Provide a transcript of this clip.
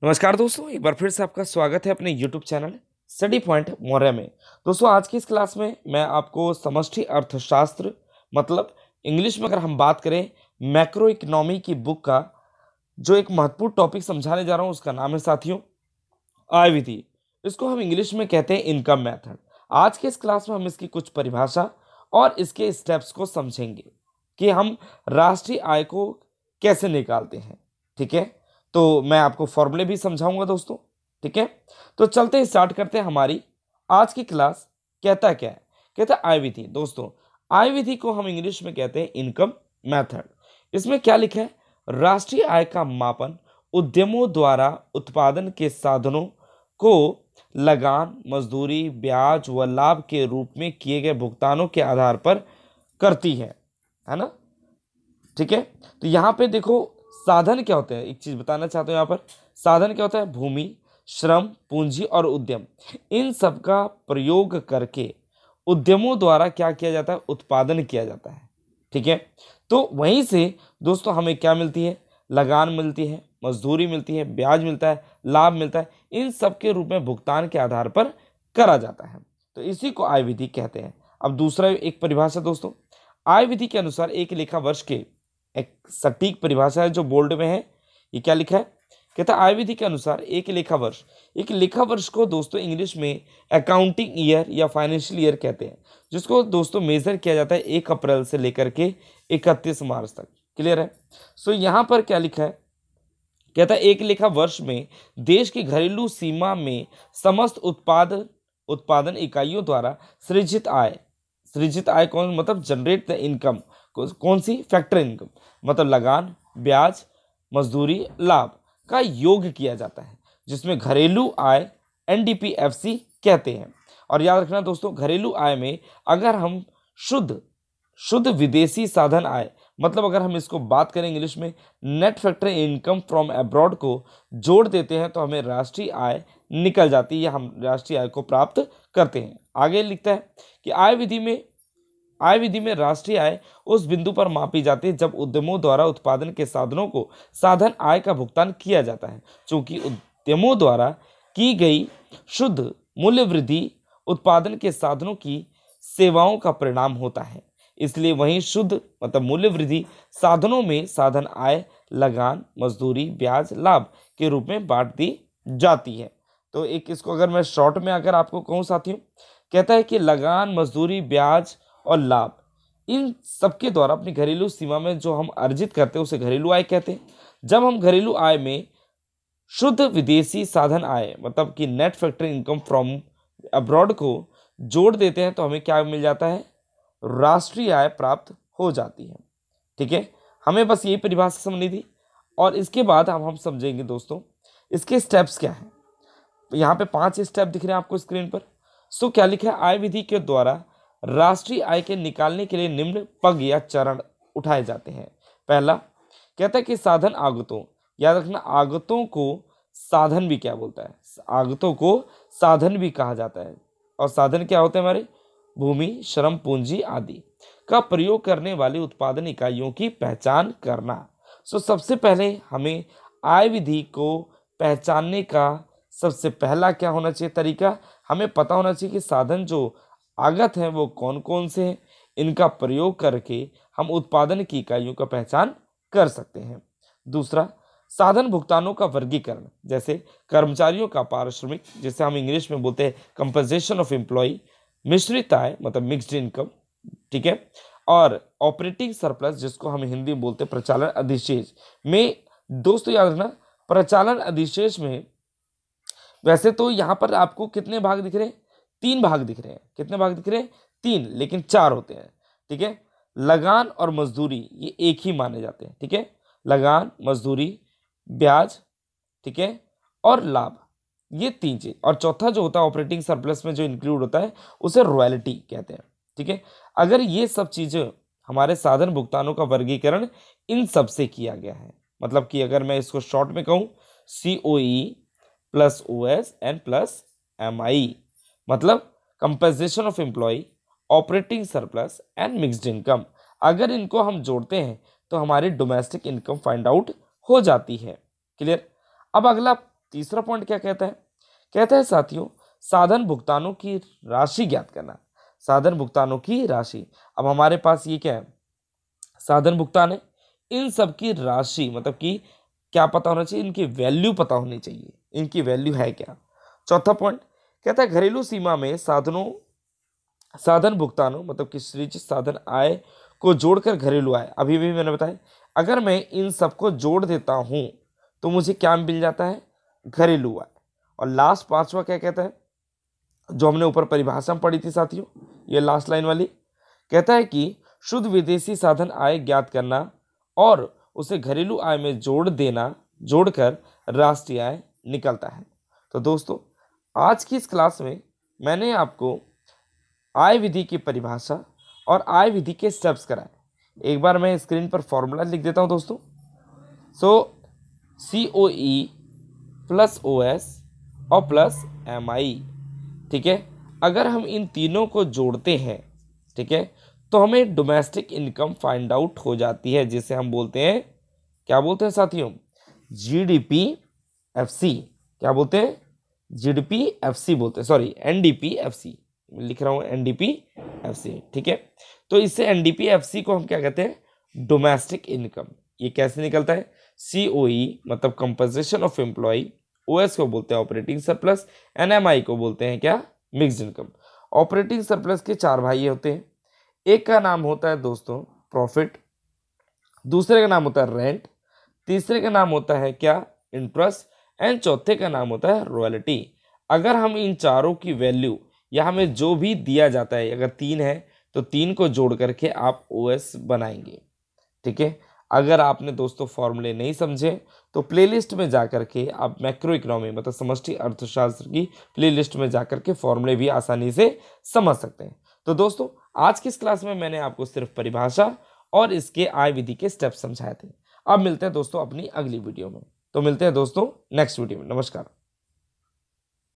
नमस्कार दोस्तों, एक बार फिर से आपका स्वागत है अपने YouTube channel study point Maurya में। दोस्तों, आज की इस क्लास में मैं आपको समष्टि अर्थशास्त्र मतलब इंग्लिश में अगर हम बात करें मैक्रो इकोनॉमी की बुक का जो एक महत्वपूर्ण टॉपिक समझाने जा रहा हूं, उसका नाम है साथियों आय विधि। इसको हम इंग्लिश में कहते हैं इनकम मेथड। आज के इस क्लास में हम इसकी कुछ परिभाषा और इसके स्टेप्स को समझेंगे कि हम राष्ट्रीय आय को कैसे निकालते हैं। ठीक है, तो मैं आपको फॉर्मूले भी समझाऊंगा दोस्तों। ठीक है, तो चलते स्टार्ट करते हैं। हमारी आज की क्लास कहता क्या है? कहता है आय विधि। दोस्तों, आय विधि को हम इंग्लिश में कहते हैं इनकम मेथड। इसमें क्या लिखा है? राष्ट्रीय आय का मापन उद्यमों द्वारा उत्पादन के साधनों को लगान, मजदूरी, ब्याज व लाभ के रूप में किए गए भुगतानों के आधार पर करती है ना। ठीक है, तो यहाँ पे देखो साधन क्या होते हैं, एक चीज बताना चाहता हूँ। यहाँ पर साधन क्या होता है? भूमि, श्रम, पूंजी और उद्यम, इन सब का प्रयोग करके उद्यमों द्वारा क्या किया जाता है? उत्पादन किया जाता है। ठीक है, तो वहीं से दोस्तों हमें क्या मिलती है? लगान मिलती है, मजदूरी मिलती है, ब्याज मिलता है, लाभ मिलता है। इन सब के रूप में भुगतान के आधार पर करा जाता है, तो इसी को आय विधि कहते हैं। अब दूसरा एक परिभाषा दोस्तों, आय विधि के अनुसार एक लेखा वर्ष के, एक सटीक परिभाषा है जो बोल्ड में है। ये क्या लिखा है? कहता है आय विधि के अनुसार एक लेखा वर्ष को दोस्तों इंग्लिश में अकाउंटिंग ईयर या फाइनेंशियल ईयर कहते हैं, जिसको दोस्तों मेजर किया जाता है 1 अप्रैल से लेकर के 31 मार्च तक। क्लियर है? सो यहाँ पर क्या लिखा है? कहता है एक लेखा वर्ष में देश की घरेलू सीमा में समस्त उत्पादन इकाइयों द्वारा सृजित आय कौन, मतलब जनरेट द इनकम, कौन सी? फैक्टर इनकम, मतलब लगान, ब्याज, मजदूरी, लाभ का योग किया जाता है, जिसमें घरेलू आय एनडीपीएफसी कहते हैं। और याद रखना दोस्तों, घरेलू आय में अगर हम शुद्ध शुद्ध विदेशी साधन आय, मतलब अगर हम इसको बात करें इंग्लिश में net factor income from abroad को जोड़ देते हैं तो हमें राष्ट्रीय आय निकल जाती है, या हम राष्ट्रीय आय को प्राप्त करते हैं। आगे लिखता है कि आय विधि में राष्ट्रीय आय उस बिंदु पर मापी जाती है जब उद्यमों द्वारा उत्पादन के साधनों को साधन आय का भुगतान किया जाता है, क्योंकि उद्यमों द्वारा की गई शुद्ध मूल्य वृद्धि उत्पादन के साधनों की सेवाओं का परिणाम होता है। इसलिए वहीं शुद्ध मतलब मूल्य वृद्धि साधनों में साधन आय, लगान, मजदूरी, ब्याज, लाभ के रूप में बांट दी जाती है। तो एक इसको अगर मैं शॉर्ट में अगर आपको कहूँ साथियों, कहता है कि लगान, मजदूरी, ब्याज और लाभ, इन सबके द्वारा अपनी घरेलू सीमा में जो हम अर्जित करते हैं उसे घरेलू आय कहते हैं। जब हम घरेलू आय में शुद्ध विदेशी साधन आय मतलब कि net factor income from abroad को जोड़ देते हैं तो हमें क्या मिल जाता है? राष्ट्रीय आय प्राप्त हो जाती है। ठीक है, हमें बस यही परिभाषा समझनी थी। और इसके बाद हम समझेंगे दोस्तों इसके स्टेप्स क्या हैं। तो यहाँ पे 5 स्टेप दिख रहे हैं आपको स्क्रीन पर। सो क्या लिखा है? आय विधि के द्वारा राष्ट्रीय आय के निकालने के लिए निम्न पग या चरण उठाए जाते हैं। पहला कहता है कि साधन आगतों, याद रखना आगतों को साधन भी क्या बोलता है? आगतों को साधन भी कहा जाता है। और साधन क्या होते हैं हमारे? भूमि, श्रम, पूंजी आदि का प्रयोग करने वाली उत्पादन इकाइयों की पहचान करना। सो सबसे पहले हमें आय विधि को पहचानने का सबसे पहला क्या होना चाहिए तरीका? हमें पता होना चाहिए कि साधन जो आगत हैं वो कौन कौन से हैं। इनका प्रयोग करके हम उत्पादन की इकाइयों का पहचान कर सकते हैं। दूसरा, साधन भुगतानों का वर्गीकरण, जैसे कर्मचारियों का पारिश्रमिक, जिसे हम इंग्लिश में बोलते हैं कंपनसेशन ऑफ एम्प्लॉय, मिश्रित आय मतलब मिक्स्ड इनकम, ठीक है, और ऑपरेटिंग सरप्लस जिसको हम हिंदी में बोलते हैं प्रचालन अधिशेष में। दोस्तों याद रखना, प्रचालन अधिशेष में वैसे तो यहाँ पर आपको कितने भाग दिख रहे हैं? 3 भाग दिख रहे हैं। कितने भाग दिख रहे हैं? 3, लेकिन 4 होते हैं। ठीक है, लगान और मजदूरी ये एक ही माने जाते हैं। ठीक है, लगान, मजदूरी, ब्याज, ठीक है, और लाभ, ये 3 चीज। और चौथा जो होता है ऑपरेटिंग सरप्लस में जो इंक्लूड होता है उसे रॉयल्टी कहते हैं। ठीक है, अगर ये सब चीजें हमारे साधन भुगतानों का वर्गीकरण इन सब से किया गया है, मतलब कि अगर मैं इसको शॉर्ट में कहूँ COE plus OS and plus MI, मतलब compensation of employ, operating surplus and mixed income. अगर इनको हम जोड़ते हैं तो हमारी डोमेस्टिक इनकम फाइंड आउट हो जाती है। क्लियर? अब अगला तीसरा पॉइंट क्या कहता है? कहता है साथियों, साधन भुगतानों की राशि ज्ञात करना। साधन भुगतानों की राशि, अब हमारे पास ये क्या है? साधन भुगतान है, इन सब की राशि मतलब कि क्या पता होना चाहिए? इनकी वैल्यू पता होनी चाहिए, इनकी वैल्यू है क्या। चौथा पॉइंट कहता है घरेलू सीमा में साधन भुगतानों मतलब कि सृजित साधन आय को जोड़कर घरेलू आय, अभी भी मैंने बताया, अगर मैं इन सबको जोड़ देता हूं तो मुझे क्या मिल जाता है? घरेलू आय। और लास्ट पांचवा क्या कहता है, जो हमने ऊपर परिभाषा में पढ़ी थी साथियों, ये लास्ट लाइन वाली, कहता है कि शुद्ध विदेशी साधन आय ज्ञात करना और उसे घरेलू आय में जोड़कर राष्ट्रीय आय निकलता है। तो दोस्तों, आज की इस क्लास में मैंने आपको आय विधि की परिभाषा और आय विधि के स्टेप्स कराए। एक बार मैं स्क्रीन पर फॉर्मूला लिख देता हूं दोस्तों। COE प्लस OS और प्लस MI, ठीक है। अगर हम इन तीनों को जोड़ते हैं, ठीक है, तो हमें डोमेस्टिक इनकम फाइंड आउट हो जाती है, जिसे हम बोलते हैं, क्या बोलते हैं साथियों? GDP-FC। क्या बोलते हैं? GDP-FC बोलते हैं, सॉरी NDP-FC लिख रहा हूं, NDP-FC, ठीक है। तो इससे NDP-FC को हम क्या कहते हैं? Domestic income. ये कैसे निकलता है? COE मतलब कंपनसेशन ऑफ एम्प्लॉय, OS को बोलते हैं ऑपरेटिंग सरप्लस, NMI को बोलते हैं क्या? Mixed income. ऑपरेटिंग सरप्लस के चार भाई होते हैं। एक का नाम होता है दोस्तों प्रॉफिट, दूसरे का नाम होता है रेंट, तीसरे का नाम होता है क्या? इंटरेस्ट, एंड चौथे का नाम होता है रॉयल्टी। अगर हम इन चारों की वैल्यू या हमें जो भी दिया जाता है, अगर 3 है तो 3 को जोड़ करके आप OS बनाएंगे, ठीक है। अगर आपने दोस्तों फॉर्मूले नहीं समझे तो प्लेलिस्ट में जाकर के आप मैक्रो इकोनॉमी मतलब समष्टि अर्थशास्त्र की प्लेलिस्ट में जाकर के फॉर्मूले भी आसानी से समझ सकते हैं। तो दोस्तों, आज की इस क्लास में मैंने आपको सिर्फ परिभाषा और इसके आय विधि के स्टेप समझाए थे। अब मिलते हैं दोस्तों अपनी अगली वीडियो में। तो मिलते हैं दोस्तों नेक्स्ट वीडियो में। नमस्कार।